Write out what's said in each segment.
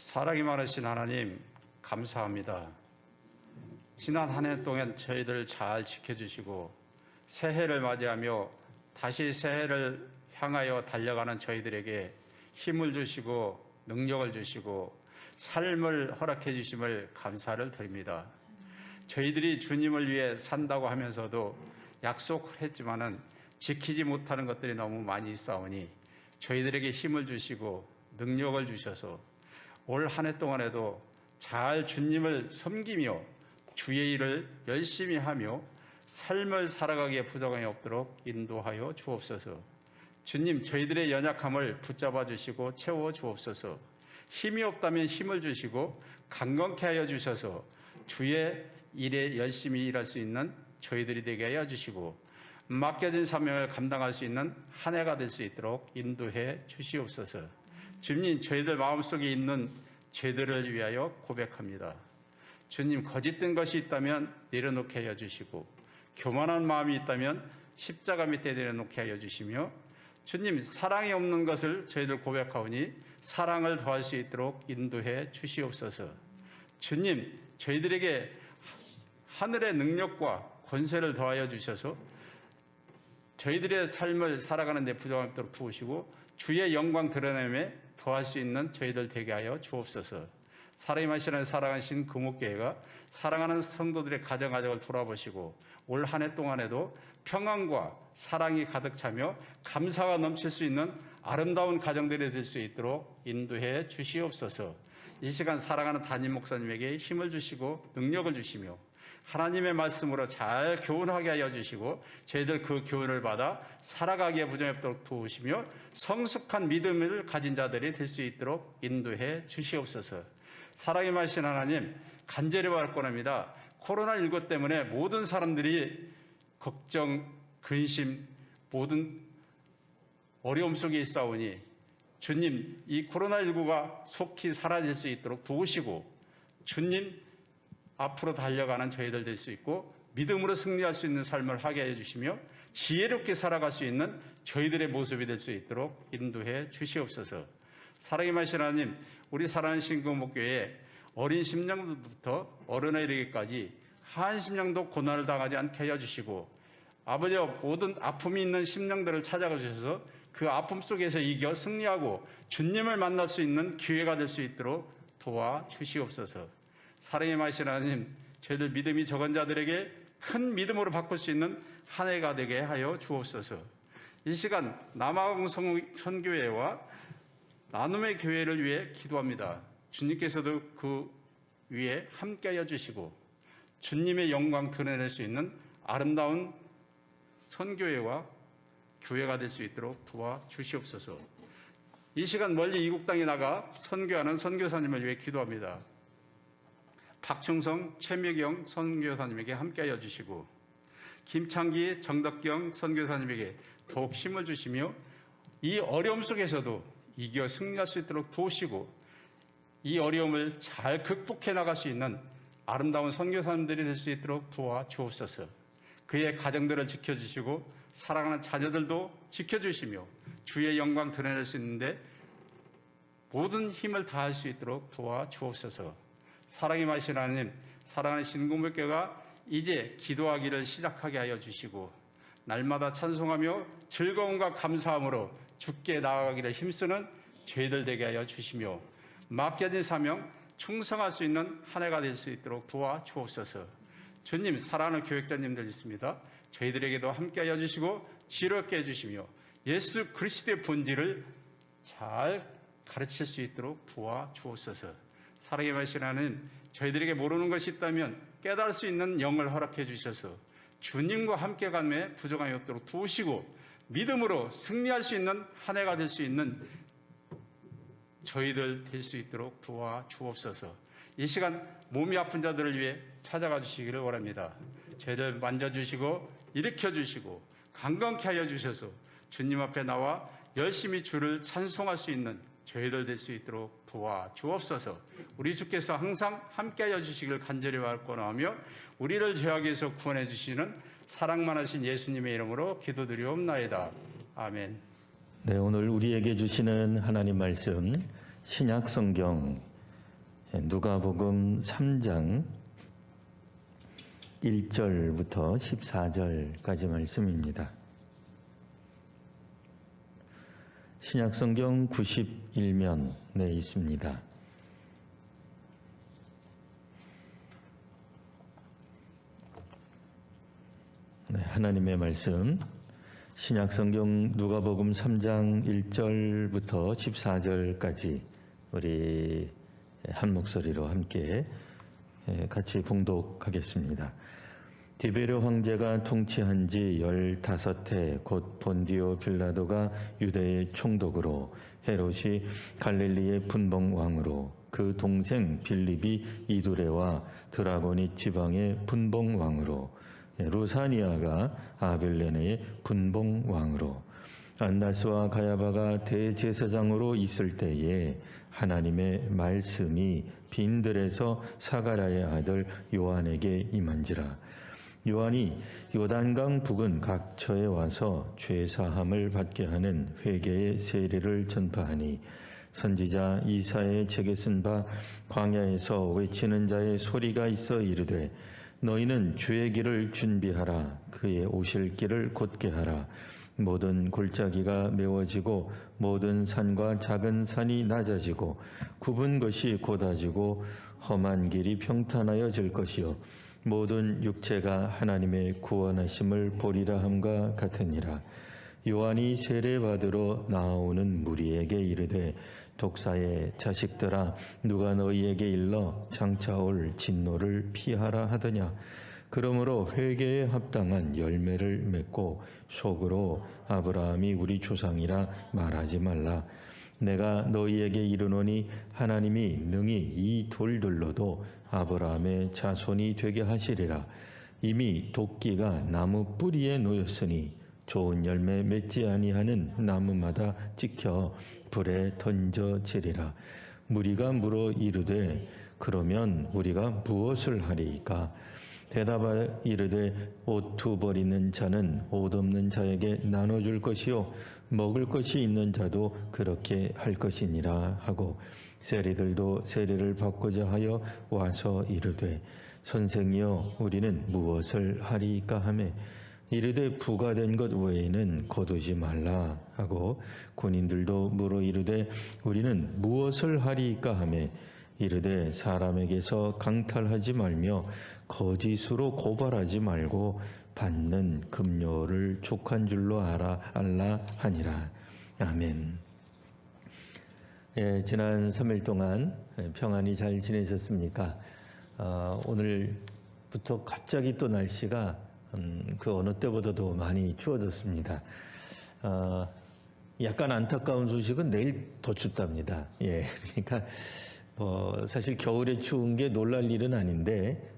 사랑이 많으신 하나님 감사합니다. 지난 한 해 동안 저희들 잘 지켜주시고 새해를 맞이하며 다시 새해를 향하여 달려가는 저희들에게 힘을 주시고 능력을 주시고 삶을 허락해 주심을 감사를 드립니다. 저희들이 주님을 위해 산다고 하면서도 약속을 했지만은 지키지 못하는 것들이 너무 많이 있사오니 저희들에게 힘을 주시고 능력을 주셔서 올 한 해 동안에도 잘 주님을 섬기며 주의 일을 열심히 하며 삶을 살아가기에 부족함이 없도록 인도하여 주옵소서. 주님, 저희들의 연약함을 붙잡아 주시고 채워 주옵소서. 힘이 없다면 힘을 주시고 강건케 하여 주셔서 주의 일에 열심히 일할 수 있는 저희들이 되게 하여 주시고 맡겨진 사명을 감당할 수 있는 한 해가 될 수 있도록 인도해 주시옵소서. 주님, 저희들 마음속에 있는 죄들을 위하여 고백합니다. 주님, 거짓된 것이 있다면 내려놓게 하여 주시고 교만한 마음이 있다면 십자가 밑에 내려놓게 하여 주시며 주님, 사랑이 없는 것을 저희들 고백하오니 사랑을 더할 수 있도록 인도해 주시옵소서. 주님, 저희들에게 하늘의 능력과 권세를 더하여 주셔서 저희들의 삶을 살아가는 데 부족함이 없도록 도우시고 주의 영광 드러내며 더할 수 있는 저희들 되게 하여 주옵소서. 사랑하시는 사랑하신 금옥교회가 사랑하는 성도들의 가정을 돌아보시고 올 한 해 동안에도 평안과 사랑이 가득 차며 감사가 넘칠 수 있는 아름다운 가정들이 될 수 있도록 인도해 주시옵소서. 이 시간 사랑하는 담임 목사님에게 힘을 주시고 능력을 주시며 하나님의 말씀으로 잘 교훈하게 하여 주시고 저희들 그 교훈을 받아 살아가기에 부족함이 없도록 도우시며 성숙한 믿음을 가진 자들이 될 수 있도록 인도해 주시옵소서. 사랑의 말씀 하나님, 간절히 바라옵니다. 코로나19 때문에 모든 사람들이 걱정, 근심, 모든 어려움 속에 있사오니 주님, 이 코로나19가 속히 사라질 수 있도록 도우시고 주님, 앞으로 달려가는 저희들 될 수 있고 믿음으로 승리할 수 있는 삶을 하게 해주시며 지혜롭게 살아갈 수 있는 저희들의 모습이 될 수 있도록 인도해 주시옵소서. 사랑의 말씀 하나님, 우리 사랑하는 신금목교회에 어린 심령부터 어른에 이르기까지 한 심령도 고난을 당하지 않게 하여 주시고 아버지와 모든 아픔이 있는 심령들을 찾아가 주셔서 그 아픔 속에서 이겨 승리하고 주님을 만날 수 있는 기회가 될 수 있도록 도와 주시옵소서. 사랑의 말씀 하나님, 저희들 믿음이 적은 자들에게 큰 믿음으로 바꿀 수 있는 한 해가 되게 하여 주옵소서. 이 시간 남아공 선교회와 나눔의 교회를 위해 기도합니다. 주님께서도 그 위에 함께하여 주시고 주님의 영광 드러낼 수 있는 아름다운 선교회와 교회가 될 수 있도록 도와주시옵소서. 이 시간 멀리 이국 땅에 나가 선교하는 선교사님을 위해 기도합니다. 박충성, 최미경 선교사님에게 함께하여 주시고 김창기, 정덕경 선교사님에게 더욱 힘을 주시며 이 어려움 속에서도 이겨 승리할 수 있도록 도우시고 이 어려움을 잘 극복해 나갈 수 있는 아름다운 선교사님들이 될 수 있도록 도와주옵소서. 그의 가정들을 지켜주시고 사랑하는 자녀들도 지켜주시며 주의 영광 드러낼 수 있는데 모든 힘을 다할 수 있도록 도와주옵소서. 사랑의 말씀 하나님, 사랑하는 신금목교회가 이제 기도하기를 시작하게 하여 주시고 날마다 찬송하며 즐거움과 감사함으로 주께 나아가기를 힘쓰는 저희들 되게 하여 주시며 맡겨진 사명 충성할 수 있는 한 해가 될 수 있도록 도와주옵소서. 주님, 사랑하는 교육자님들 있습니다. 저희들에게도 함께하여 주시고 지혜롭게 해주시며 예수 그리스도의 본질을 잘 가르칠 수 있도록 도와주옵소서. 사랑의 말씀 하나님, 저희들에게 모르는 것이 있다면 깨달을 수 있는 영을 허락해 주셔서 주님과 함께 가며 부족함이 없도록 도우시고 믿음으로 승리할 수 있는 한 해가 될 수 있는 저희들 될 수 있도록 도와주옵소서. 이 시간 몸이 아픈 자들을 위해 찾아가 주시기를 원합니다. 저희들 만져주시고 일으켜주시고 강건케 하여 주셔서 주님 앞에 나와 열심히 주를 찬송할 수 있는 저희들 될 수 있도록 도와주옵소서. 우리 주께서 항상 함께하여 주시길 간절히 바라며 우리를 죄악에서 구원해 주시는 사랑 많으신 예수님의 이름으로 기도드리옵나이다. 아멘. 네, 오늘 우리에게 주시는 하나님 말씀 신약 성경 누가복음 3장 1절부터 14절까지 말씀입니다. 신약성경 91면에 있습니다. 네, 하나님의 말씀 신약성경 누가복음 3장 1절부터 14절까지 우리 한 목소리로 함께 같이 봉독하겠습니다. 디베르 황제가 통치한 지 15해 곧 본디오 빌라도가 유대의 총독으로 헤롯이 갈릴리의 분봉왕으로 그 동생 빌립이 이두레와 드라고니 지방의 분봉왕으로 루사니아가 아빌레네의 분봉왕으로 안나스와 가야바가 대제사장으로 있을 때에 하나님의 말씀이 빈들에서 사가랴의 아들 요한에게 임한지라. 요한이 요단강 북은 각처에 와서 죄사함을 받게 하는 회개의 세례를 전파하니 선지자 이사야의 책에 쓴 바 광야에서 외치는 자의 소리가 있어 이르되 너희는 주의 길을 준비하라. 그의 오실 길을 곧게 하라. 모든 골짜기가 메워지고 모든 산과 작은 산이 낮아지고 굽은 것이 곧아지고 험한 길이 평탄하여질 것이요 모든 육체가 하나님의 구원하심을 보리라 함과 같으니라. 요한이 세례받으러 나아오는 무리에게 이르되 독사의 자식들아 누가 너희에게 일러 장차 올 진노를 피하라 하더냐. 그러므로 회개에 합당한 열매를 맺고 속으로 아브라함이 우리 조상이라 말하지 말라. 내가 너희에게 이르노니 하나님이 능히 이 돌들로도 아브라함의 자손이 되게 하시리라. 이미 도끼가 나무 뿌리에 놓였으니 좋은 열매 맺지 아니하는 나무마다 찍혀 불에 던져지리라. 무리가 물어 이르되 그러면 우리가 무엇을 하리이까? 대답하여 이르되 옷 두 벌 있는 자는 옷 없는 자에게 나눠줄 것이요 먹을 것이 있는 자도 그렇게 할 것이니라 하고 세리들도 세례를 받고자 하여 와서 이르되 선생이여 우리는 무엇을 하리이까 하매 이르되 부과된 것 외에는 거두지 말라 하고 군인들도 물어 이르되 우리는 무엇을 하리이까 하매 이르되 사람에게서 강탈하지 말며 거짓으로 고발하지 말고 받는 급료를 족한 줄로 알라 하니라. 아멘. 지난 3일 동안 평안히 잘 지내셨습니까? 오늘부터 갑자기 또 날씨가 그 어느 때보다도 많이 추워졌습니다. 약간 안타까운 소식은 내일 더 춥답니다. 그러니까 사실 겨울에 추운 게 놀랄 일은 아닌데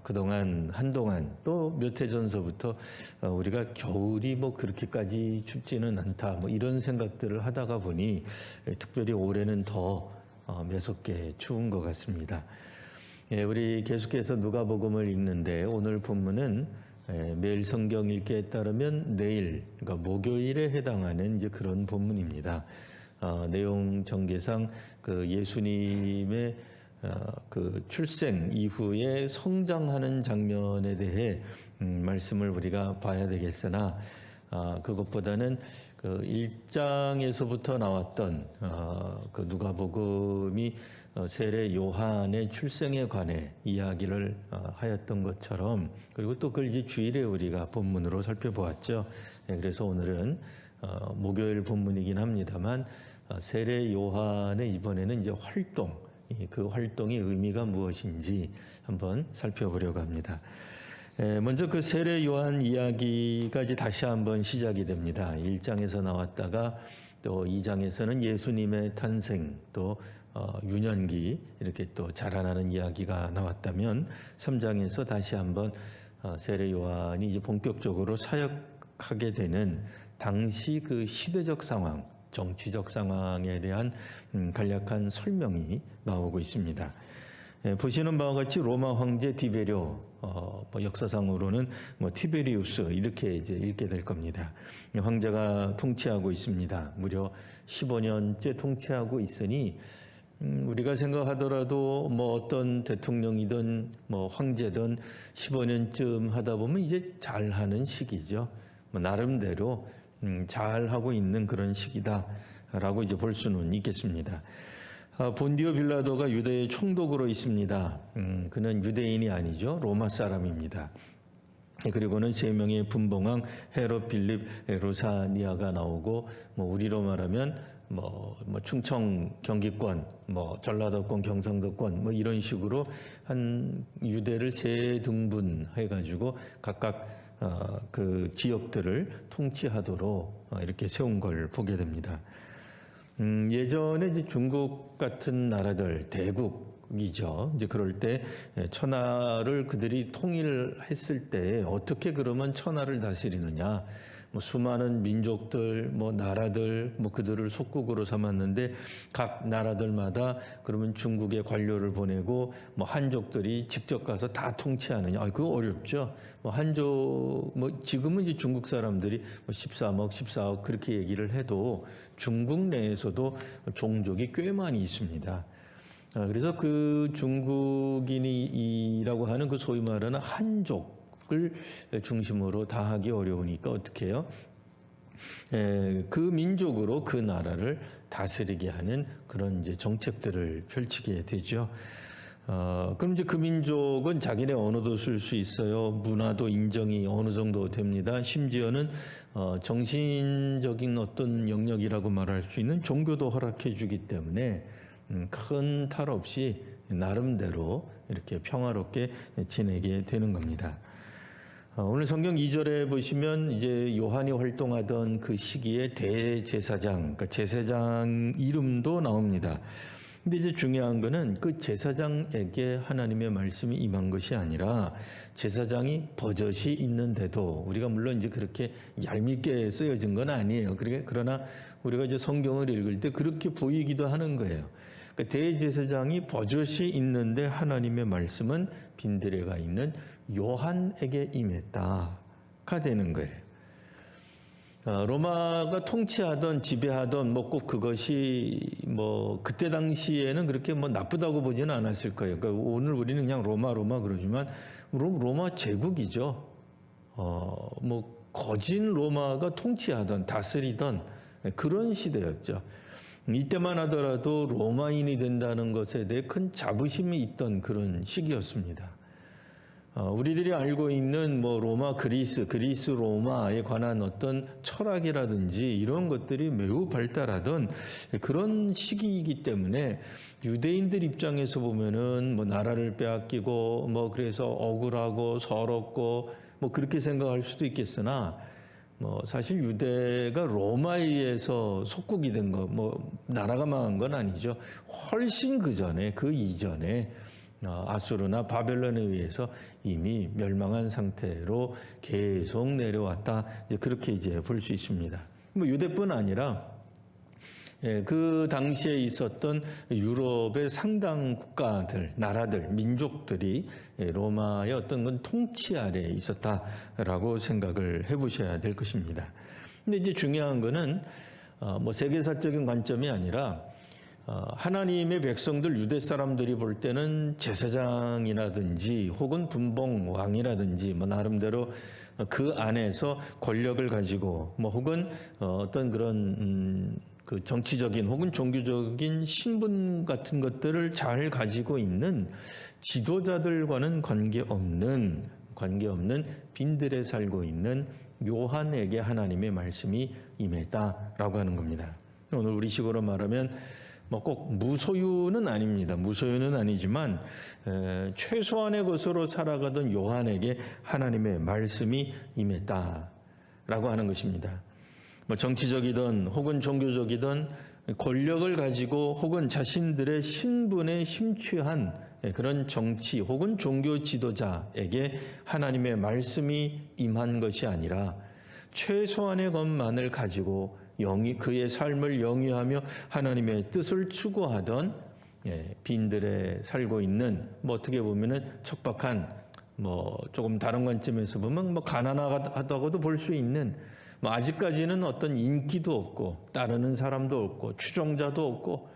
그동안 한동안 또 몇 해 전서부터 우리가 겨울이 그렇게까지 춥지는 않다 이런 생각들을 하다가 보니 특별히 올해는 더 매섭게 추운 것 같습니다. 우리 계속해서 누가복음을 읽는데 오늘 본문은 매일 성경 읽기에 따르면 내일 그러니까 목요일에 해당하는 이제 그런 본문입니다. 내용 전개상 그 예수님의 그 출생 이후에 성장하는 장면에 대해 말씀을 우리가 봐야 되겠으나 그것보다는 그 1장에서부터 나왔던 그 누가복음이 세례 요한의 출생에 관해 이야기를 하였던 것처럼 그리고 또 그걸 이제 주일에 우리가 본문으로 살펴보았죠. 그래서 오늘은 목요일 본문이긴 합니다만 세례 요한의 이번에는 이제 활동, 그 활동의 의미가 무엇인지 한번 살펴보려고 합니다. 먼저 그 세례 요한 이야기가 이제 다시 한번 시작이 됩니다. 1장에서 나왔다가 또 2장에서는 예수님의 탄생, 또 유년기 이렇게 또 자라나는 이야기가 나왔다면 3장에서 다시 한번 세례 요한이 이제 본격적으로 사역하게 되는 당시 그 시대적 상황, 정치적 상황에 대한 간략한 설명이 나오고 있습니다. 보시는 바와 같이 로마 황제 디베료, 역사상으로는 티베리우스 이렇게 이제 읽게 될 겁니다. 황제가 통치하고 있습니다. 무려 15년째 통치하고 있으니 우리가 생각하더라도 뭐 어떤 대통령이든 뭐 황제든 15년쯤 하다 보면 이제 잘하는 시기죠. 뭐 나름대로 잘하고 있는 그런 시기다라고 이제 볼 수는 있겠습니다. 본디오 빌라도가 유대의 총독으로 있습니다. 그는 유대인이 아니죠. 로마 사람입니다. 그리고는 세 명의 분봉왕 헤롯 빌립 루사니아가 나오고 뭐 우리로 말하면 뭐 충청 경기권, 뭐 전라도권, 경상도권 뭐 이런 식으로 한 유대를 세 등분해 가지고 각각 그 지역들을 통치하도록 이렇게 세운 걸 보게 됩니다. 예전에 이제 중국 같은 나라들 대국이죠. 이제 그럴 때 천하를 그들이 통일했을 때 어떻게 그러면 천하를 다스리느냐? 뭐 수많은 민족들, 뭐 나라들, 뭐 그들을 속국으로 삼았는데 각 나라들마다 그러면 중국에 관료를 보내고 뭐 한족들이 직접 가서 다 통치하느냐? 그거 어렵죠. 뭐 한족, 뭐 지금은 이제 중국 사람들이 뭐 13억, 14억 그렇게 얘기를 해도 중국 내에서도 종족이 꽤 많이 있습니다. 그래서 그 중국인이라고 하는 그 소위 말하는 한족을 중심으로 다 하기 어려우니까 어떻게 해요? 그 민족으로 그 나라를 다스리게 하는 그런 이제 정책들을 펼치게 되죠. 그럼 이제 그 민족은 자기네 언어도 쓸 수 있어요. 문화도 인정이 어느 정도 됩니다. 심지어는 정신적인 어떤 영역이라고 말할 수 있는 종교도 허락해 주기 때문에 큰 탈 없이 나름대로 이렇게 평화롭게 지내게 되는 겁니다. 오늘 성경 2절에 보시면 이제 요한이 활동하던 그 시기에 대제사장, 그러니까 제사장 이름도 나옵니다. 근데 이제 중요한 거는 그 제사장에게 하나님의 말씀이 임한 것이 아니라 제사장이 버젓이 있는데도 우리가 물론 이제 그렇게 얄밉게 쓰여진 건 아니에요. 그러나 우리가 이제 성경을 읽을 때 그렇게 보이기도 하는 거예요. 그러니까 대제사장이 버젓이 있는데 하나님의 말씀은 빈들에가 있는 요한에게 임했다가 되는 거예요. 로마가 통치하던 지배하던 뭐 꼭 그것이 뭐 그때 당시에는 그렇게 뭐 나쁘다고 보지는 않았을 거예요. 그러니까 오늘 우리는 그냥 로마 그러지만 로마 제국이죠. 뭐 거진 로마가 통치하던 다스리던 그런 시대였죠. 이때만 하더라도 로마인이 된다는 것에 대해 큰 자부심이 있던 그런 시기였습니다. 우리들이 알고 있는 뭐 로마, 그리스 로마에 관한 어떤 철학이라든지 이런 것들이 매우 발달하던 그런 시기이기 때문에 유대인들 입장에서 보면은 뭐 나라를 빼앗기고 뭐 그래서 억울하고 서럽고 뭐 그렇게 생각할 수도 있겠으나 뭐 사실 유대가 로마에 의해서 속국이 된 거, 뭐 나라가 망한 건 아니죠. 훨씬 그 전에 그 이전에 아수르나 바벨론에 의해서 이미 멸망한 상태로 계속 내려왔다. 이제 그렇게 이제 볼 수 있습니다. 뭐 유대뿐 아니라 그 당시에 있었던 유럽의 상당 국가들, 나라들, 민족들이 로마의 어떤 건 통치 아래에 있었다라고 생각을 해보셔야 될 것입니다. 근데 이제 중요한 거는 뭐 세계사적인 관점이 아니라 하나님의 백성들 유대 사람들이 볼 때는 제사장이라든지 혹은 분봉 왕이라든지 뭐 나름대로 그 안에서 권력을 가지고 뭐 혹은 어떤 그런 그 정치적인 혹은 종교적인 신분 같은 것들을 잘 가지고 있는 지도자들과는 관계없는 빈들에 살고 있는 요한에게 하나님의 말씀이 임했다라고 하는 겁니다. 오늘 우리식으로 말하면 뭐 꼭 무소유는 아닙니다. 무소유는 아니지만 최소한의 것으로 살아가던 요한에게 하나님의 말씀이 임했다라고 하는 것입니다. 뭐 정치적이든 혹은 종교적이든 권력을 가지고 혹은 자신들의 신분에 심취한 그런 정치 혹은 종교 지도자에게 하나님의 말씀이 임한 것이 아니라 최소한의 것만을 가지고 그의 삶을 영위하며 하나님의 뜻을 추구하던 빈들에 살고 있는 뭐 어떻게 보면은 척박한 뭐 조금 다른 관점에서 보면 뭐 가난하다고도 볼 수 있는 뭐 아직까지는 어떤 인기도 없고 따르는 사람도 없고 추종자도 없고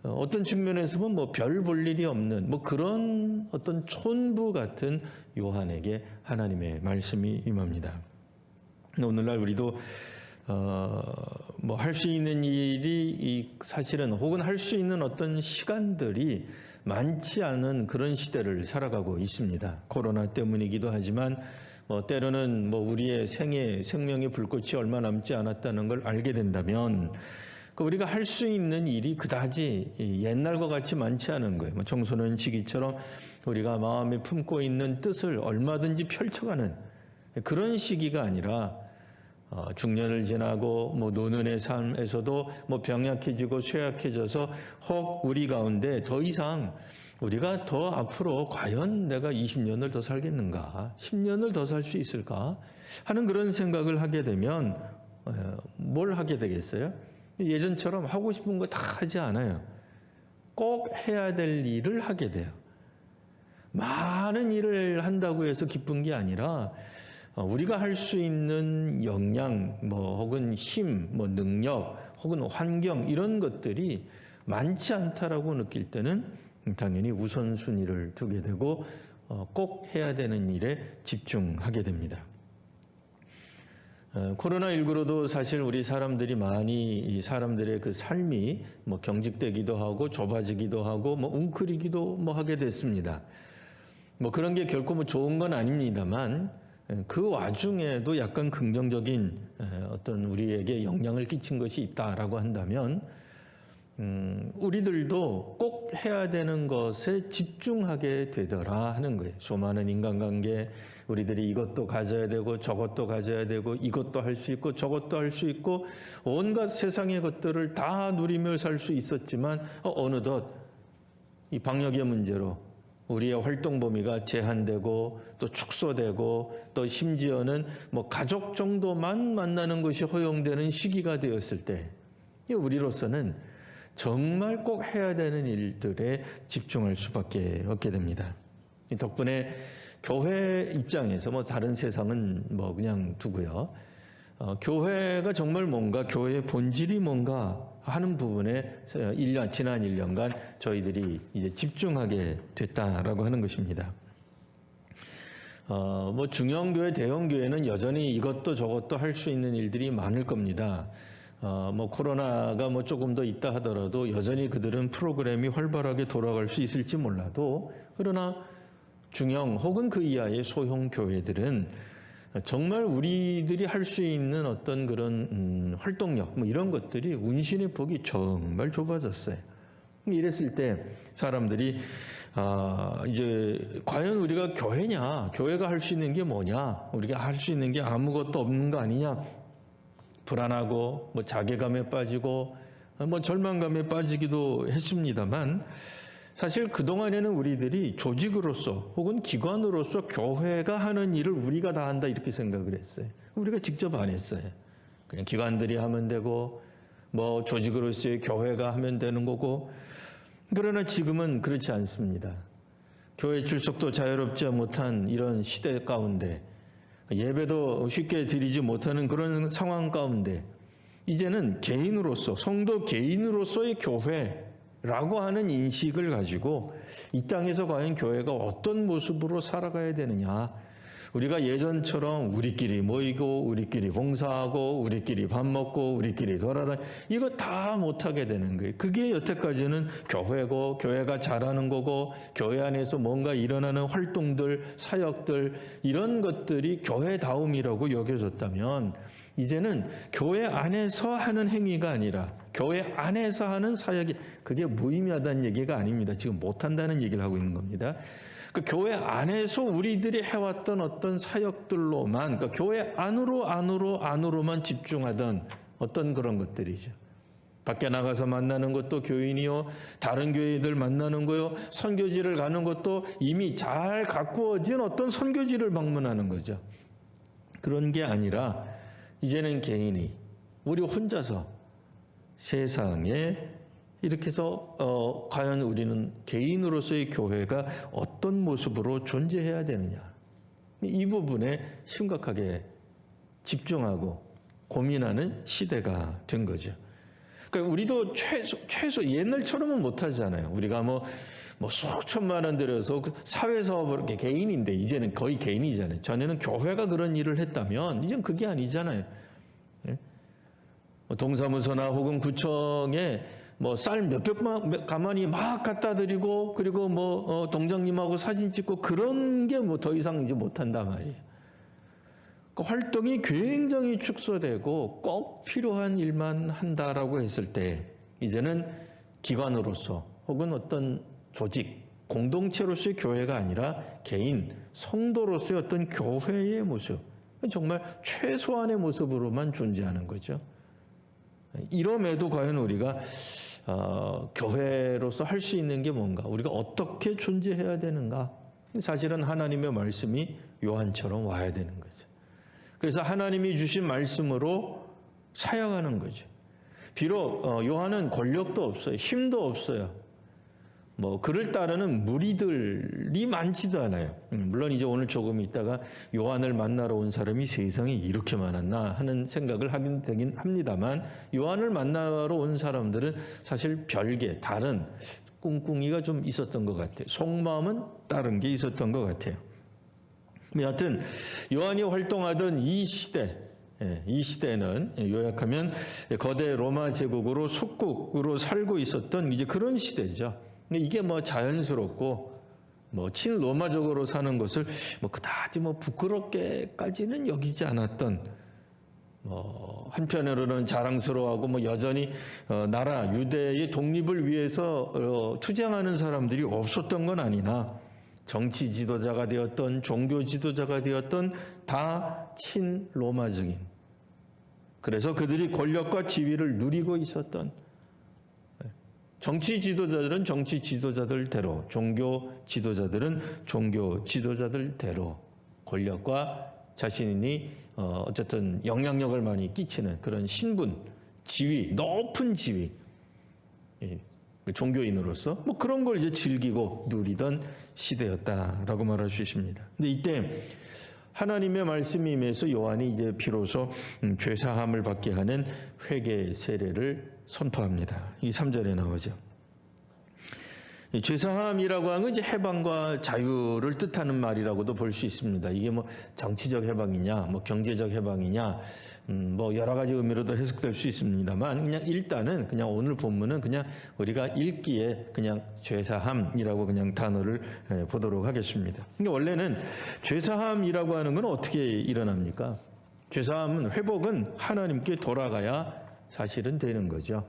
어떤 측면에서 보면 뭐 별 볼 일이 없는 뭐 그런 어떤 촌부 같은 요한에게 하나님의 말씀이 임합니다. 오늘날 우리도 뭐 할 수 있는 일이 사실은 혹은 할 수 있는 어떤 시간들이 많지 않은 그런 시대를 살아가고 있습니다. 코로나 때문이기도 하지만 뭐 때로는 뭐 우리의 생명의 불꽃이 얼마 남지 않았다는 걸 알게 된다면 우리가 할 수 있는 일이 그다지 옛날과 같이 많지 않은 거예요. 뭐 청소년 시기처럼 우리가 마음에 품고 있는 뜻을 얼마든지 펼쳐가는 그런 시기가 아니라 중년을 지나고 뭐 노년의 삶에서도 뭐 병약해지고 쇠약해져서 혹 우리 가운데 더 이상 우리가 더 앞으로 과연 내가 20년을 더 살겠는가, 10년을 더 살 수 있을까 하는 그런 생각을 하게 되면 뭘 하게 되겠어요? 예전처럼 하고 싶은 거 다 하지 않아요. 꼭 해야 될 일을 하게 돼요. 많은 일을 한다고 해서 기쁜 게 아니라 우리가 할 수 있는 역량, 뭐 혹은 힘, 뭐 능력, 혹은 환경 이런 것들이 많지 않다라고 느낄 때는 당연히 우선순위를 두게 되고 꼭 해야 되는 일에 집중하게 됩니다. 코로나19로도 사실 우리 사람들이 많이 이 사람들의 그 삶이 뭐 경직되기도 하고 좁아지기도 하고 뭐 웅크리기도 뭐 하게 됐습니다. 뭐 그런 게 결코 뭐 좋은 건 아닙니다만 그 와중에도 약간 긍정적인 어떤 우리에게 영향을 끼친 것이 있다라고 한다면 우리들도 꼭 해야 되는 것에 집중하게 되더라 하는 거예요. 수많은 인간관계, 우리들이 이것도 가져야 되고 저것도 가져야 되고 이것도 할 수 있고 저것도 할 수 있고 온갖 세상의 것들을 다 누리며 살 수 있었지만 어느덧 이 방역의 문제로 우리의 활동 범위가 제한되고 또 축소되고 또 심지어는 뭐 가족 정도만 만나는 것이 허용되는 시기가 되었을 때 우리로서는 정말 꼭 해야 되는 일들에 집중할 수밖에 없게 됩니다. 덕분에 교회 입장에서 뭐 다른 세상은 뭐 그냥 두고요. 교회가 정말 뭔가 교회의 본질이 뭔가 하는 부분에 지난 1년간 저희들이 이제 집중하게 됐다라고 하는 것입니다. 뭐 중형교회, 대형교회는 여전히 이것도 저것도 할 수 있는 일들이 많을 겁니다. 뭐 코로나가 뭐 조금 더 있다 하더라도 여전히 그들은 프로그램이 활발하게 돌아갈 수 있을지 몰라도 그러나 중형 혹은 그 이하의 소형 교회들은 정말 우리들이 할 수 있는 어떤 그런 활동력 뭐 이런 것들이 운신의 폭이 정말 좁아졌어요. 이랬을 때 사람들이 이제 과연 우리가 교회냐, 교회가 할 수 있는 게 뭐냐, 우리가 할 수 있는 게 아무것도 없는 거 아니냐, 불안하고 뭐 자괴감에 빠지고 뭐 절망감에 빠지기도 했습니다만 사실 그동안에는 우리들이 조직으로서 혹은 기관으로서 교회가 하는 일을 우리가 다 한다 이렇게 생각을 했어요. 우리가 직접 안 했어요. 그냥 기관들이 하면 되고 뭐 조직으로서의 교회가 하면 되는 거고 그러나 지금은 그렇지 않습니다. 교회 출석도 자유롭지 못한 이런 시대 가운데 예배도 쉽게 드리지 못하는 그런 상황 가운데 이제는 개인으로서 성도 개인으로서의 교회라고 하는 인식을 가지고 이 땅에서 과연 교회가 어떤 모습으로 살아가야 되느냐 우리가 예전처럼 우리끼리 모이고 우리끼리 봉사하고 우리끼리 밥 먹고 우리끼리 돌아다니 이거 다 못하게 되는 거예요. 그게 여태까지는 교회고 교회가 잘하는 거고 교회 안에서 뭔가 일어나는 활동들 사역들 이런 것들이 교회다움이라고 여겨졌다면 이제는 교회 안에서 하는 행위가 아니라 교회 안에서 하는 사역이 그게 무의미하다는 얘기가 아닙니다. 지금 못한다는 얘기를 하고 있는 겁니다. 그 교회 안에서 우리들이 해왔던 어떤 사역들로만, 그러니까 교회 안으로만 집중하던 어떤 그런 것들이죠. 밖에 나가서 만나는 것도 교인이요, 다른 교회들 만나는 거요, 선교지를 가는 것도 이미 잘 가꾸어진 어떤 선교지를 방문하는 거죠. 그런 게 아니라 이제는 개인이 우리 혼자서 세상에 이렇게 해서 과연 우리는 개인으로서의 교회가 어떤 모습으로 존재해야 되느냐 이 부분에 심각하게 집중하고 고민하는 시대가 된 거죠. 그러니까 우리도 최소 옛날처럼은 못하잖아요. 우리가 뭐 수천만 원 들여서 사회사업을 이렇게 개인인데 이제는 거의 개인이잖아요. 전에는 교회가 그런 일을 했다면 이제는 그게 아니잖아요. 예? 동사무소나 혹은 구청에 뭐 쌀 몇백만 가마니 막 갖다 드리고 그리고 뭐 동장님하고 사진 찍고 그런 게 뭐 더 이상 이제 못한단 말이에요. 그 활동이 굉장히 축소되고 꼭 필요한 일만 한다라고 했을 때 이제는 기관으로서 혹은 어떤 조직, 공동체로서의 교회가 아니라 개인, 성도로서의 어떤 교회의 모습, 정말 최소한의 모습으로만 존재하는 거죠. 이럼에도 과연 우리가 교회로서 할 수 있는 게 뭔가, 우리가 어떻게 존재해야 되는가? 사실은 하나님의 말씀이 요한처럼 와야 되는 거죠. 그래서 하나님이 주신 말씀으로 사역하는 거죠. 비록 요한은 권력도 없어요. 힘도 없어요. 뭐 그를 따르는 무리들이 많지도 않아요. 물론 이제 오늘 조금 있다가 요한을 만나러 온 사람이 세상에 이렇게 많았나 하는 생각을 하긴 되긴 합니다만, 요한을 만나러 온 사람들은 사실 별개 다른 꿍꿍이가 좀 있었던 것 같아요. 속마음은 다른 게 있었던 것 같아요. 여하튼 요한이 활동하던 이 시대는 요약하면 거대 로마 제국으로 속국으로 살고 있었던 이제 그런 시대죠. 근데 이게 뭐 자연스럽고 뭐 친로마적으로 사는 것을 뭐 그다지 뭐 부끄럽게까지는 여기지 않았던, 뭐 한편으로는 자랑스러워하고 뭐 여전히 나라 유대의 독립을 위해서 투쟁하는 사람들이 없었던 건 아니나, 정치 지도자가 되었던 종교 지도자가 되었던 다 친로마적인, 그래서 그들이 권력과 지위를 누리고 있었던, 정치 지도자들은 정치 지도자들대로, 종교 지도자들은 종교 지도자들대로 권력과 자신이 어쨌든 영향력을 많이 끼치는 그런 신분, 지위, 높은 지위, 종교인으로서 뭐 그런 걸 이제 즐기고 누리던 시대였다라고 말할 수 있습니다. 근데 이때 하나님의 말씀이 임해서 요한이 이제 비로소 죄사함을 받게 하는 회개 세례를 선포합니다. 이 3절에 나오죠. 죄사함이라고 하는 건 이제 해방과 자유를 뜻하는 말이라고도 볼 수 있습니다. 이게 뭐 정치적 해방이냐, 뭐 경제적 해방이냐, 뭐 여러 가지 의미로도 해석될 수 있습니다만, 그냥 일단은 그냥 오늘 본문은 그냥 우리가 읽기에 그냥 죄사함이라고 그냥 단어를 보도록 하겠습니다. 근데 원래는 죄사함이라고 하는 건 어떻게 일어납니까? 죄사함은, 회복은 하나님께 돌아가야 사실은 되는 거죠.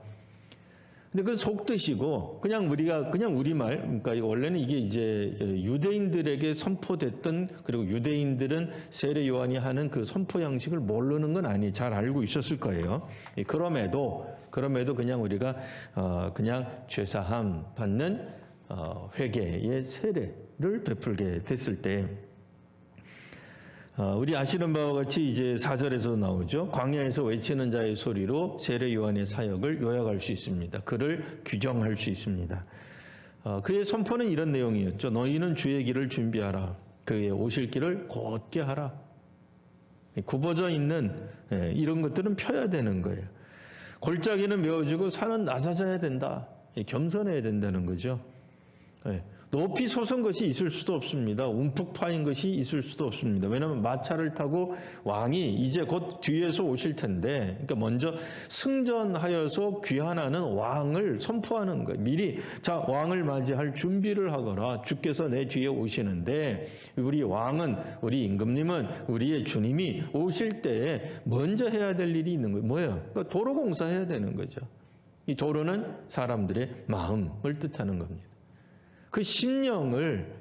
근데 그 속뜻이고 그냥 우리가 그냥 우리말, 그러니까 원래는 이게 이제 유대인들에게 선포됐던, 그리고 유대인들은 세례 요한이 하는 그 선포 양식을 모르는 건 아니에요. 잘 알고 있었을 거예요. 그럼에도 그냥 우리가 그냥 죄사함 받는 회개의 세례를 베풀게 됐을 때, 우리 아시는 바와 같이 이제 4절에서 나오죠. 광야에서 외치는 자의 소리로 세례 요한의 사역을 요약할 수 있습니다. 그를 규정할 수 있습니다. 그의 선포는 이런 내용이었죠. 너희는 주의 길을 준비하라. 그의 오실 길을 곧게 하라. 굽어져 있는 이런 것들은 펴야 되는 거예요. 골짜기는 메워지고 산은 낮아져야 된다. 겸손해야 된다는 거죠. 높이 솟은 것이 있을 수도 없습니다. 움푹 파인 것이 있을 수도 없습니다. 왜냐하면 마차를 타고 왕이 이제 곧 뒤에서 오실 텐데, 그러니까 먼저 승전하여서 귀환하는 왕을 선포하는 거예요. 미리 자, 왕을 맞이할 준비를 하거라. 주께서 내 뒤에 오시는데, 우리 왕은, 우리 임금님은, 우리의 주님이 오실 때에 먼저 해야 될 일이 있는 거예요. 뭐예요? 그러니까 도로 공사해야 되는 거죠. 이 도로는 사람들의 마음을 뜻하는 겁니다. 그 심령을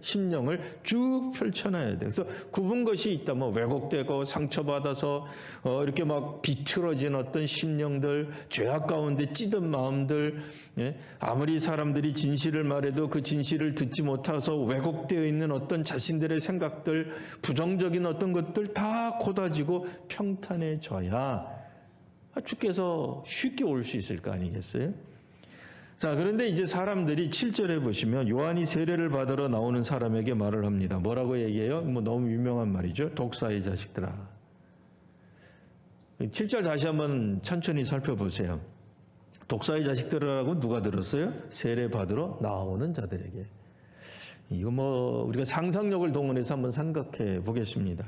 쭉 펼쳐놔야 돼. 그래서 굽은 것이 있다. 뭐 왜곡되고 상처받아서 이렇게 막 비틀어진 어떤 심령들, 죄악 가운데 찌든 마음들, 아무리 사람들이 진실을 말해도 그 진실을 듣지 못해서 왜곡되어 있는 어떤 자신들의 생각들, 부정적인 어떤 것들 다 고다지고 평탄해져야 주께서 쉽게 올 수 있을 거 아니겠어요? 자, 그런데 이제 사람들이 7절에 보시면 요한이 세례를 받으러 나오는 사람에게 말을 합니다. 뭐라고 얘기해요? 뭐 너무 유명한 말이죠. 독사의 자식들아. 7절 다시 한번 천천히 살펴보세요. 독사의 자식들이라고 누가 들었어요? 세례 받으러 나오는 자들에게. 이거 뭐 우리가 상상력을 동원해서 한번 생각해 보겠습니다.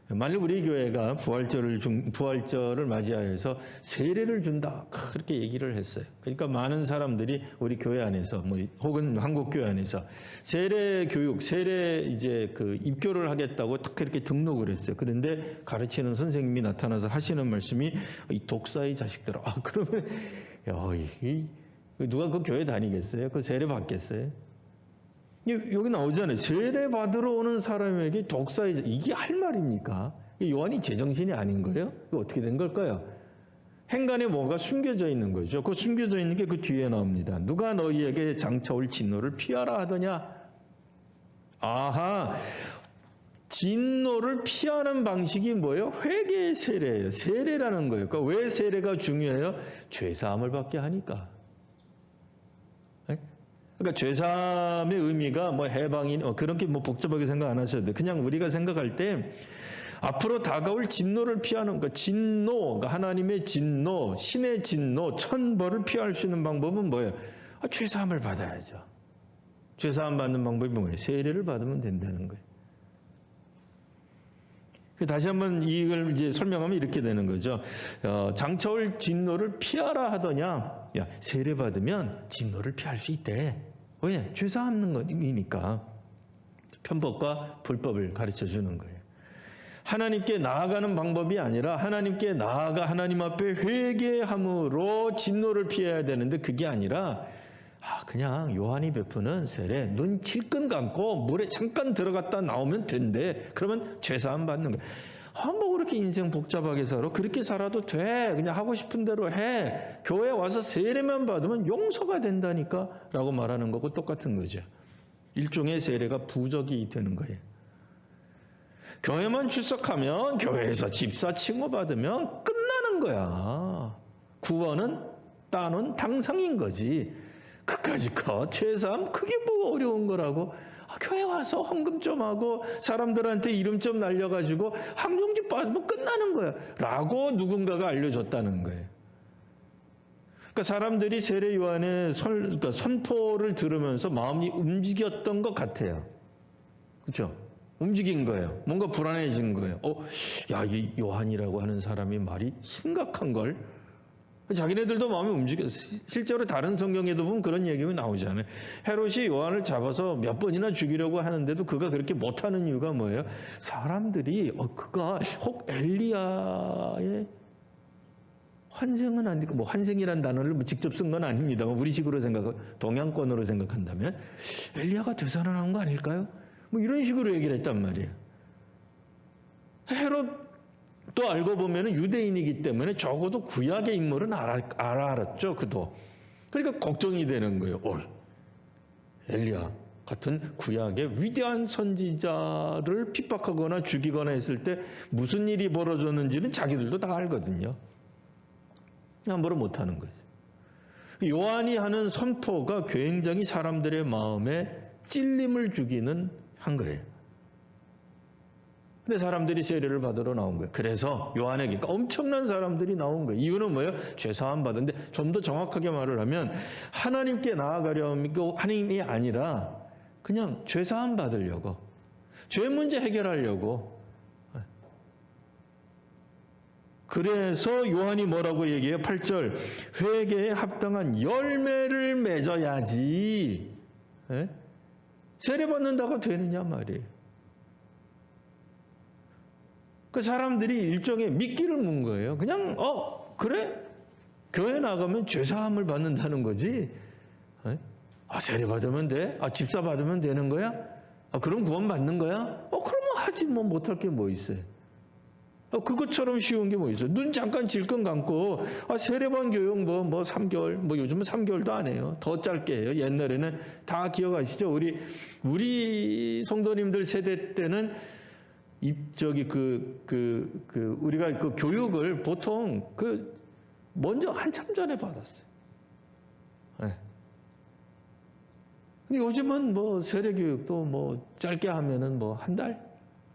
만일 우리 교회가 부활절을 맞이하여서 세례를 준다 그렇게 얘기를 했어요. 그러니까 많은 사람들이 우리 교회 안에서 뭐 혹은 한국 교회 안에서 세례 교육, 세례 이제 그 입교를 하겠다고 딱 이렇게 등록을 했어요. 그런데 가르치는 선생님이 나타나서 하시는 말씀이 이 독사의 자식들아. 그러면 누가 그 교회 다니겠어요? 그 세례 받겠어요? 여기 나오잖아요. 세례 받으러 오는 사람에게 독사의 이게 할 말입니까? 요한이 제정신이 아닌 거예요? 이거 어떻게 된 걸까요? 행간에 뭐가 숨겨져 있는 거죠. 그 숨겨져 있는 게 그 뒤에 나옵니다. 누가 너희에게 장차올 진노를 피하라 하더냐? 아하, 진노를 피하는 방식이 뭐예요? 회개의 세례예요. 세례라는 거예요. 그러니까 왜 세례가 중요해요? 죄사함을 받게 하니까. 그러니까 죄사함의 의미가 뭐 해방인 그렇게 뭐 복잡하게 생각 안 하셔도 돼요. 그냥 우리가 생각할 때 앞으로 다가올 진노를 피하는 진노, 그러니까 하나님의 진노, 신의 진노, 천벌을 피할 수 있는 방법은 뭐예요? 죄사함을 받아야죠. 죄사함 받는 방법이 뭐예요? 세례를 받으면 된다는 거예요. 다시 한번 이걸 이제 설명하면 이렇게 되는 거죠. 장차올 진노를 피하라 하더냐? 야, 세례 받으면 진노를 피할 수 있대. 왜? 죄사하는 거니까. 편법과 불법을 가르쳐 주는 거예요. 하나님께 나아가는 방법이 아니라 하나님께 나아가 하나님 앞에 회개함으로 진노를 피해야 되는데 그게 아니라 그냥 요한이 베푸는 세례 눈 칠끈 감고 물에 잠깐 들어갔다 나오면 된대. 그러면 죄사함 받는 거예요. 뭐 그렇게 인생 복잡하게 살아? 그렇게 살아도 돼. 그냥 하고 싶은 대로 해. 교회 와서 세례만 받으면 용서가 된다니까 라고 말하는 거고 똑같은 거죠. 일종의 세례가 부적이 되는 거예요. 교회만 출석하면 교회에서 집사 칭호받으면 끝나는 거야. 구원은 따놓은 당상인 거지. 그까지 죄사함 그게 뭐 어려운 거라고. 교회 와서 헌금 좀 하고 사람들한테 이름 좀 날려가지고 항정집 받으면 끝나는 거야 라고 누군가가 알려줬다는 거예요. 그러니까 사람들이 세례 요한의 그러니까 선포를 들으면서 마음이 움직였던 것 같아요. 그렇죠? 움직인 거예요. 뭔가 불안해진 거예요. 이 요한이라고 하는 사람이 말이 심각한 걸. 자기네들도 마음이 움직여. 실제로 다른 성경에도 보면 그런 얘기가 나오잖아요. 헤롯이 요한을 잡아서 몇 번이나 죽이려고 하는데도 그가 그렇게 못하는 이유가 뭐예요? 사람들이 그가 혹 엘리야의 환생은 아니고 뭐 환생이라는 단어를 직접 쓴 건 아닙니다만 우리식으로 동양권으로 생각한다면 엘리야가 되살아난 거 아닐까요? 뭐 이런 식으로 얘기를 했단 말이에요. 헤롯 또 알고 보면 유대인이기 때문에 적어도 구약의 인물은 알았죠. 그도. 그러니까 걱정이 되는 거예요. 엘리야 같은 구약의 위대한 선지자를 핍박하거나 죽이거나 했을 때 무슨 일이 벌어졌는지는 자기들도 다 알거든요. 함부로 못하는 거죠. 요한이 하는 선포가 굉장히 사람들의 마음에 찔림을 주기는 한 거예요. 근데 사람들이 세례를 받으러 나온 거예요. 그래서 요한에게 엄청난 사람들이 나온 거예요. 이유는 뭐예요? 죄사함 받은데 좀 더 정확하게 말을 하면 하나님께 나아가려고 하나님이 아니라 그냥 죄사함 받으려고 죄 문제 해결하려고. 그래서 요한이 뭐라고 얘기해요? 8절 회개에 합당한 열매를 맺어야지 세례 받는다고 되느냐 말이에요. 그 사람들이 일종의 미끼를 문 거예요. 그냥 그래? 교회 나가면 죄사함을 받는다는 거지. 세례 받으면 돼? 집사 받으면 되는 거야? 그럼 구원 받는 거야? 그러면 하지 뭐 못할 게 뭐 있어요. 그것처럼 쉬운 게 뭐 있어요. 눈 잠깐 질끈 감고 세례반 교육 뭐 3개월 뭐 요즘은 3개월도 안 해요. 더 짧게 해요. 옛날에는 다 기억하시죠? 우리 성도님들 세대 때는 우리가 그 교육을 보통 먼저 한참 전에 받았어요. 네. 근데 요즘은 뭐 세례교육도 뭐 짧게 하면은 뭐 한 달?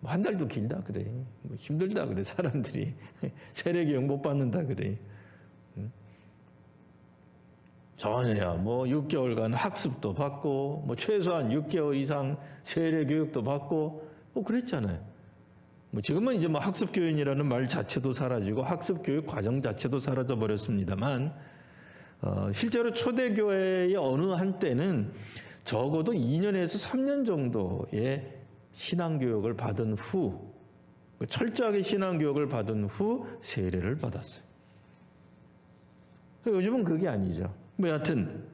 한 달도 길다 그래. 뭐 힘들다 그래 사람들이. 세례교육 못 받는다 그래. 전에야 뭐 6개월간 학습도 받고 뭐 최소한 6개월 이상 세례 교육도 받고 뭐 그랬잖아요. 뭐 지금은 이제 뭐 학습 교육이라는 말 자체도 사라지고 학습 교육 과정 자체도 사라져 버렸습니다만 실제로 초대교회의 어느 한때는 적어도 2년에서 3년 정도의 신앙교육을 받은 후 철저하게 신앙교육을 받은 후 세례를 받았어요. 요즘은 그게 아니죠. 뭐 여하튼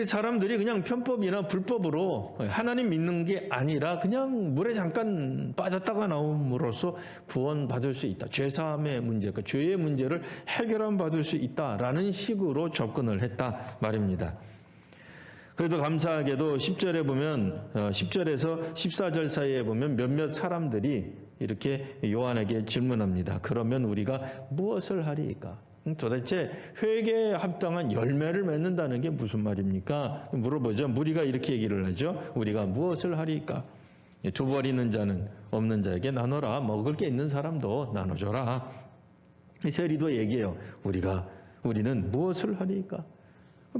사람들이 그냥 편법이나 불법으로 하나님 믿는 게 아니라 그냥 물에 잠깐 빠졌다가 나옴으로써 구원받을 수 있다. 죄사함의 문제, 그러니까 죄의 문제를 해결함 받을 수 있다라는 식으로 접근을 했다 말입니다. 그래도 감사하게도 10절에 보면 10절에서 14절 사이에 보면 몇몇 사람들이 이렇게 요한에게 질문합니다. 그러면 우리가 무엇을 하리이까? 도대체 회개에 합당한 열매를 맺는다는 게 무슨 말입니까? 물어보죠. 무리가 이렇게 얘기를 하죠. 우리가 무엇을 하리까? 두 버리는 자는 없는 자에게 나눠라. 먹을 게 있는 사람도 나눠줘라. 세리도 얘기해요. 우리는 무엇을 하리까?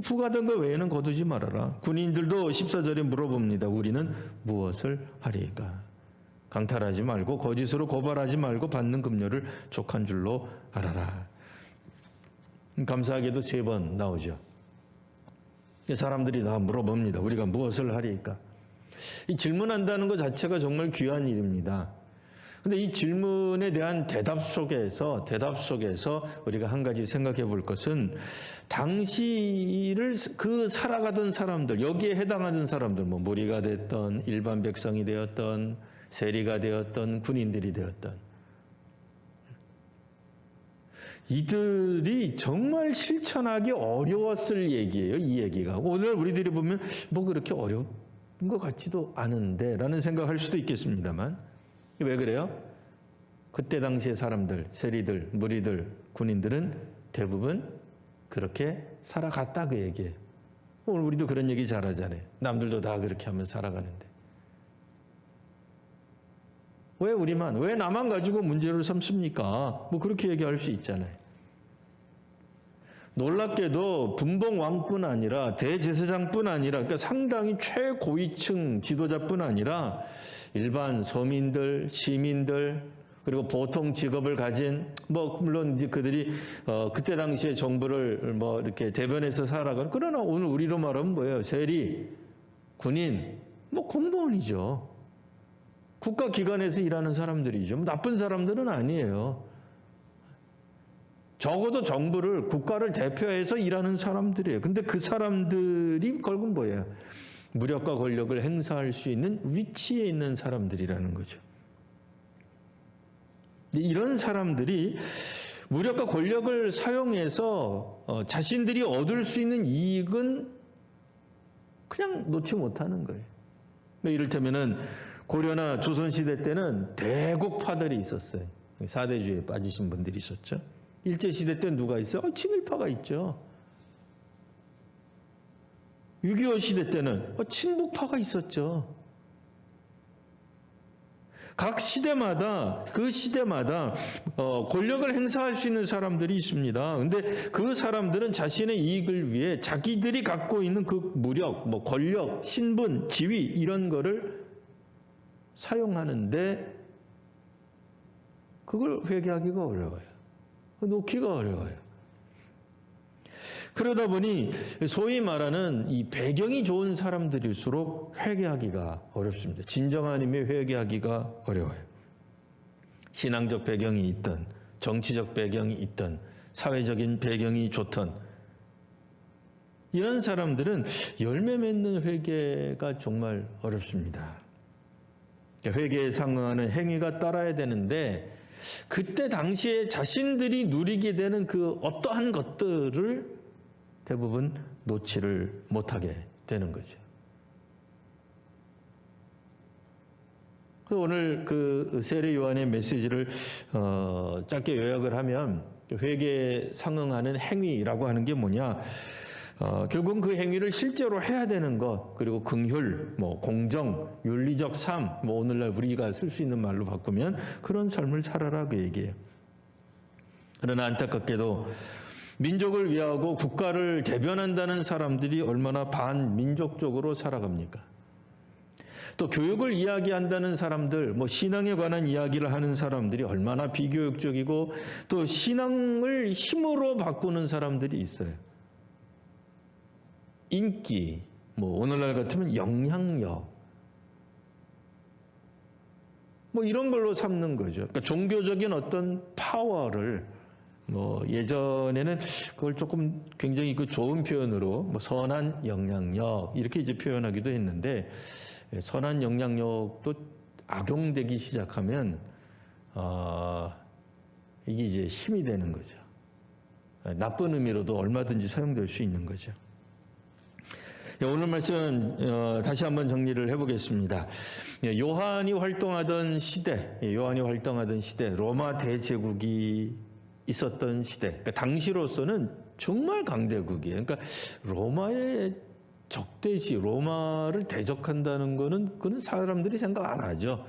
부과된 것 외에는 거두지 말아라. 군인들도 14절에 물어봅니다. 우리는 무엇을 하리까? 강탈하지 말고 거짓으로 고발하지 말고 받는 금료를 족한 줄로 알아라. 감사하게도 3번 나오죠. 사람들이 다 물어봅니다. 우리가 무엇을 하리까? 이 질문한다는 것 자체가 정말 귀한 일입니다. 그런데 이 질문에 대한 대답 속에서 우리가 한 가지 생각해 볼 것은 당시를 그 살아가던 사람들, 여기에 해당하는 사람들, 뭐 무리가 됐던 일반 백성이 되었던 세리가 되었던 군인들이 되었던 이들이 정말 실천하기 어려웠을 얘기예요. 이 얘기가. 오늘 우리들이 보면 뭐 그렇게 어려운 것 같지도 않은데 라는 생각할 수도 있겠습니다만 왜 그래요? 그때 당시의 사람들, 세리들, 무리들, 군인들은 대부분 그렇게 살아갔다 그 얘기예요. 오늘 우리도 그런 얘기 잘하잖아요. 남들도 다 그렇게 하면 살아가는데. 왜 우리만, 왜 나만 가지고 문제를 삼습니까? 뭐 그렇게 얘기할 수 있잖아요. 놀랍게도 분봉왕뿐 아니라 대제사장뿐 아니라 그러니까 상당히 최고위층 지도자뿐 아니라 일반 서민들, 시민들 그리고 보통 직업을 가진 뭐 물론 이제 그들이 그때 당시에 정부를 뭐 이렇게 대변해서 살아가는 그러나 오늘 우리로 말하면 뭐예요? 세리, 군인, 뭐 공무원이죠. 국가기관에서 일하는 사람들이죠. 나쁜 사람들은 아니에요. 적어도 정부를, 국가를 대표해서 일하는 사람들이에요. 근데 그 사람들이 결국은 뭐예요? 무력과 권력을 행사할 수 있는 위치에 있는 사람들이라는 거죠. 이런 사람들이 무력과 권력을 사용해서 자신들이 얻을 수 있는 이익은 그냥 놓지 못하는 거예요. 이를테면은 고려나 조선시대 때는 대국파들이 있었어요. 사대주의에 빠지신 분들이 있었죠. 일제시대 때 누가 있어요? 친일파가 있죠. 6.25 시대 때는 친북파가 있었죠. 각 시대마다 그 시대마다 권력을 행사할 수 있는 사람들이 있습니다. 근데 그 사람들은 자신의 이익을 위해 자기들이 갖고 있는 그 무력, 뭐 권력, 신분, 지위 이런 거를 사용하는데 그걸 회개하기가 어려워요. 놓기가 어려워요. 그러다 보니 소위 말하는 이 배경이 좋은 사람들일수록 회개하기가 어렵습니다. 진정한 의미의 회개하기가 어려워요. 신앙적 배경이 있든 정치적 배경이 있든 사회적인 배경이 좋든 이런 사람들은 열매 맺는 회개가 정말 어렵습니다. 회개에 상응하는 행위가 따라야 되는데 그때 당시에 자신들이 누리게 되는 그 어떠한 것들을 대부분 놓지를 못하게 되는 거죠. 오늘 그 세례 요한의 메시지를 짧게 요약을 하면 회개에 상응하는 행위라고 하는 게 뭐냐? 결국은 그 행위를 실제로 해야 되는 것, 그리고 긍휼, 뭐 공정, 윤리적 삶, 뭐 오늘날 우리가 쓸 수 있는 말로 바꾸면 그런 삶을 살아라 그 얘기예요. 그러나 안타깝게도 민족을 위하고 국가를 대변한다는 사람들이 얼마나 반민족적으로 살아갑니까? 또 교육을 이야기한다는 사람들, 신앙에 관한 이야기를 하는 사람들이 얼마나 비교육적이고 또 신앙을 힘으로 바꾸는 사람들이 있어요. 인기, 오늘날 같으면 영향력, 이런 걸로 삼는 거죠. 그러니까 종교적인 어떤 파워를 예전에는 그걸 조금 굉장히 그 좋은 표현으로 선한 영향력 이렇게 이제 표현하기도 했는데 선한 영향력도 악용되기 시작하면 이게 이제 힘이 되는 거죠. 나쁜 의미로도 얼마든지 사용될 수 있는 거죠. 오늘 말씀 다시 한번 정리를 해보겠습니다. 요한이 활동하던 시대, 로마 대제국이 있었던 시대, 그러니까 당시로서는 정말 강대국이에요. 그러니까 로마의 적대시, 로마를 대적한다는 그는 사람들이 생각 안 하죠.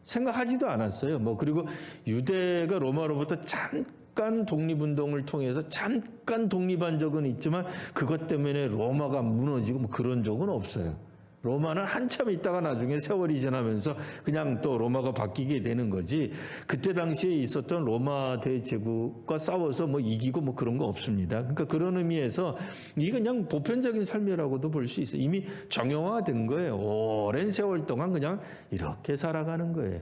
생각하지도 않았어요. 그리고 유대가 로마로부터 잠깐 독립운동을 통해서 잠깐 독립한 적은 있지만 그것 때문에 로마가 무너지고 그런 적은 없어요. 로마는 한참 있다가 나중에 세월이 지나면서 그냥 또 로마가 바뀌게 되는 거지 그때 당시에 있었던 로마 대제국과 싸워서 이기고 그런 거 없습니다. 그러니까 그런 의미에서 이게 그냥 보편적인 삶이라고도 볼 수 있어요. 이미 정형화된 거예요. 오랜 세월 동안 그냥 이렇게 살아가는 거예요.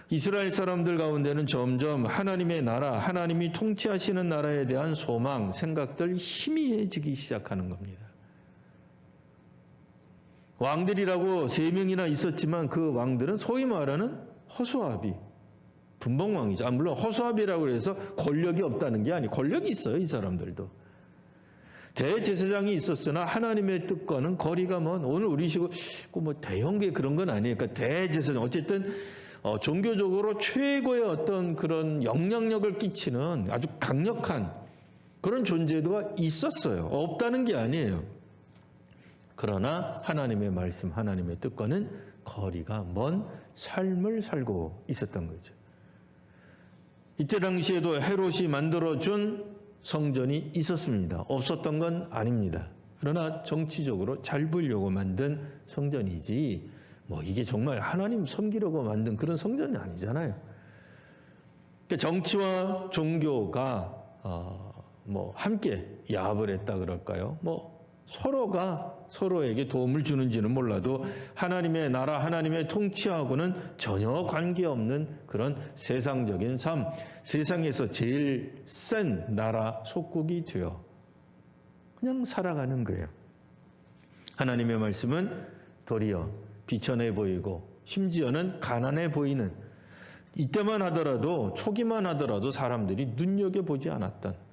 이스라엘 사람들 가운데는 점점 하나님의 나라, 하나님이 통치하시는 나라에 대한 소망, 생각들 희미해지기 시작하는 겁니다. 왕들이라고 3명이나 있었지만 그 왕들은 소위 말하는 허수아비, 분봉왕이죠. 물론 허수아비라고 해서 권력이 없다는 게 아니고 권력이 있어요. 이 사람들도. 대제사장이 있었으나 하나님의 뜻과는 거리가 먼, 오늘 우리식으로 대형교회 그런 건 아니에요. 그러니까 대제사장, 어쨌든 종교적으로 최고의 어떤 그런 영향력을 끼치는 아주 강력한 그런 존재도가 있었어요. 없다는 게 아니에요. 그러나 하나님의 말씀, 하나님의 뜻과는 거리가 먼 삶을 살고 있었던 거죠. 이때 당시에도 헤롯이 만들어준 성전이 있었습니다. 없었던 건 아닙니다. 그러나 정치적으로 잘 보이려고 만든 성전이지 이게 정말 하나님 섬기려고 만든 그런 성전이 아니잖아요. 그러니까 정치와 종교가 함께 야합을 했다 그럴까요? 서로가 서로에게 도움을 주는지는 몰라도 하나님의 나라, 하나님의 통치하고는 전혀 관계없는 그런 세상적인 삶, 세상에서 제일 센 나라 속국이 되어 그냥 살아가는 거예요. 하나님의 말씀은 도리어 비천해 보이고 심지어는 가난해 보이는, 이때만 하더라도 초기만 하더라도 사람들이 눈여겨보지 않았던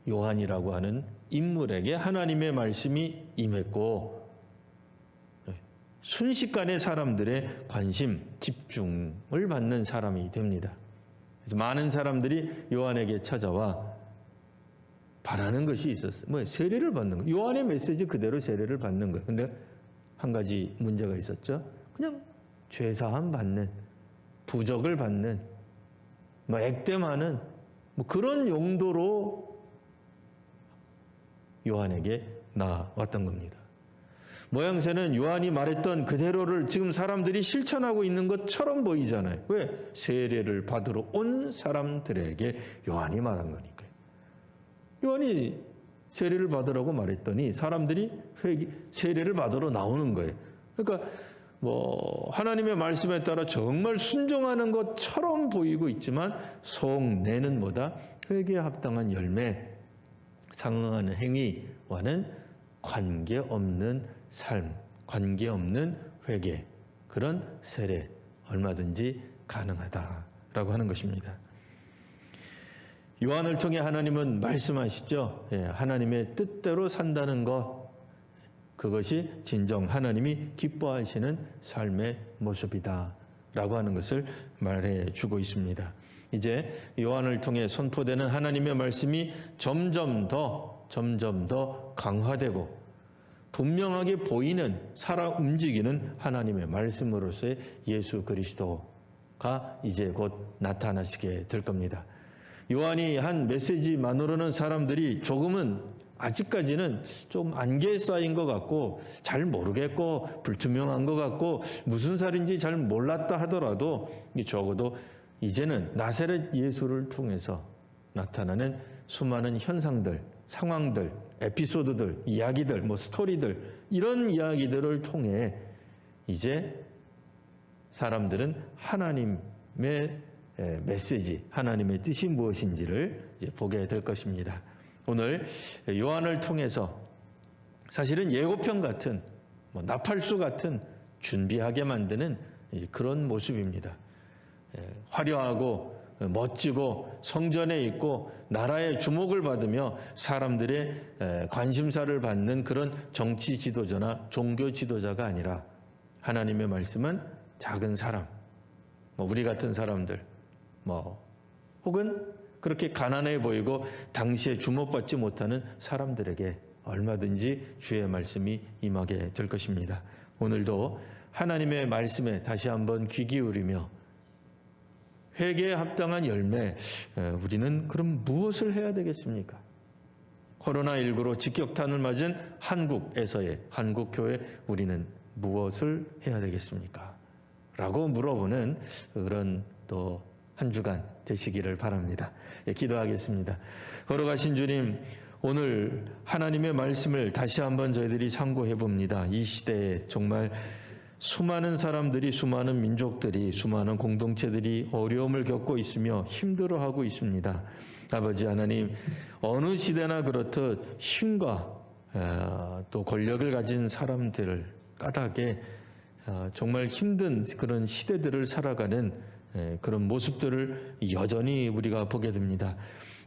요한이라고 하는 인물에게 하나님의 말씀이 임했고 순식간에 사람들의 관심, 집중을 받는 사람이 됩니다. 그래서 많은 사람들이 요한에게 찾아와 바라는 것이 있었어요. 세례를 받는 거예요. 요한의 메시지 그대로 세례를 받는 거예요. 근데 한 가지 문제가 있었죠. 그냥 죄사함 받는, 부적을 받는, 액땜하는 그런 용도로 요한에게 나왔던 겁니다. 모양새는 요한이 말했던 그대로를 지금 사람들이 실천하고 있는 것처럼 보이잖아요. 왜? 세례를 받으러 온 사람들에게 요한이 말한 거니까요. 요한이 세례를 받으라고 말했더니 사람들이 세례를 받으러 나오는 거예요. 그러니까 하나님의 말씀에 따라 정말 순종하는 것처럼 보이고 있지만 속내는 뭐다? 회개에 합당한 열매, 상응하는 행위와는 관계없는 삶, 관계없는 회개, 그런 세례 얼마든지 가능하다라고 하는 것입니다. 요한을 통해 하나님은 말씀하시죠. 하나님의 뜻대로 산다는 것, 그것이 진정 하나님이 기뻐하시는 삶의 모습이다 라고 하는 것을 말해주고 있습니다. 이제 요한을 통해 선포되는 하나님의 말씀이 점점 더 강화되고 분명하게 보이는, 살아 움직이는 하나님의 말씀으로서의 예수 그리스도, 이제 곧 나타나시게 될 겁니다. 요한이 한 메시지만으로는 사람들이 조금은 아직까지는 좀 안개에 쌓인 것 같고 잘 모르겠고 불투명한 것 같고 무슨 살인지 잘 몰랐다 하더라도 적어도 이제는 나사렛 예수를 통해서 나타나는 수많은 현상들, 상황들, 에피소드들, 이야기들, 스토리들 이런 이야기들을 통해 이제 사람들은 하나님의 메시지, 하나님의 뜻이 무엇인지를 이제 보게 될 것입니다. 오늘 요한을 통해서 사실은 예고편 같은 나팔수 같은 준비하게 만드는 그런 모습입니다. 화려하고 멋지고 성전에 있고 나라의 주목을 받으며 사람들의 관심사를 받는 그런 정치 지도자나 종교 지도자가 아니라 하나님의 말씀은 작은 사람, 우리 같은 사람들, 혹은 그렇게 가난해 보이고 당시에 주목받지 못하는 사람들에게 얼마든지 주의 말씀이 임하게 될 것입니다. 오늘도 하나님의 말씀에 다시 한번 귀 기울이며 회개에 합당한 열매, 우리는 그럼 무엇을 해야 되겠습니까? 코로나19로 직격탄을 맞은 한국에서의 한국교회 우리는 무엇을 해야 되겠습니까? 라고 물어보는 그런 또 한 주간 되시기를 바랍니다. 기도하겠습니다. 걸어가신 주님, 오늘 하나님의 말씀을 다시 한번 저희들이 상고해 봅니다. 이 시대에 정말 수많은 사람들이, 수많은 민족들이, 수많은 공동체들이 어려움을 겪고 있으며 힘들어하고 있습니다. 아버지 하나님, 어느 시대나 그렇듯 힘과 또 권력을 가진 사람들을 까닭에 정말 힘든 그런 시대들을 살아가는 그런 모습들을 여전히 우리가 보게 됩니다.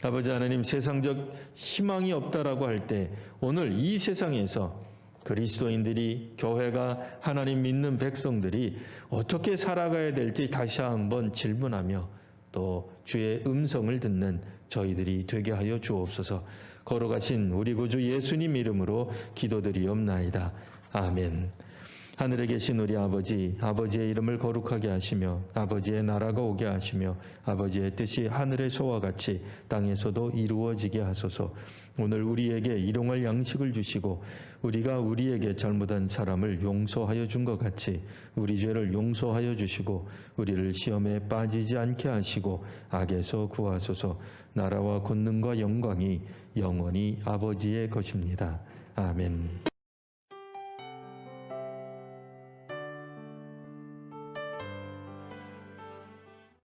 아버지 하나님, 세상적 희망이 없다라고 할 때 오늘 이 세상에서 그리스도인들이, 교회가, 하나님 믿는 백성들이 어떻게 살아가야 될지 다시 한번 질문하며 또 주의 음성을 듣는 저희들이 되게 하여 주옵소서. 걸어가신 우리 구주 예수님 이름으로 기도드리옵나이다. 아멘. 하늘에 계신 우리 아버지, 아버지의 이름을 거룩하게 하시며 아버지의 나라가 오게 하시며 아버지의 뜻이 하늘에서와 같이 땅에서도 이루어지게 하소서. 오늘 우리에게 일용할 양식을 주시고 우리가 우리에게 잘못한 사람을 용서하여 준 것 같이 우리 죄를 용서하여 주시고 우리를 시험에 빠지지 않게 하시고 악에서 구하소서. 나라와 권능과 영광이 영원히 아버지의 것입니다. 아멘.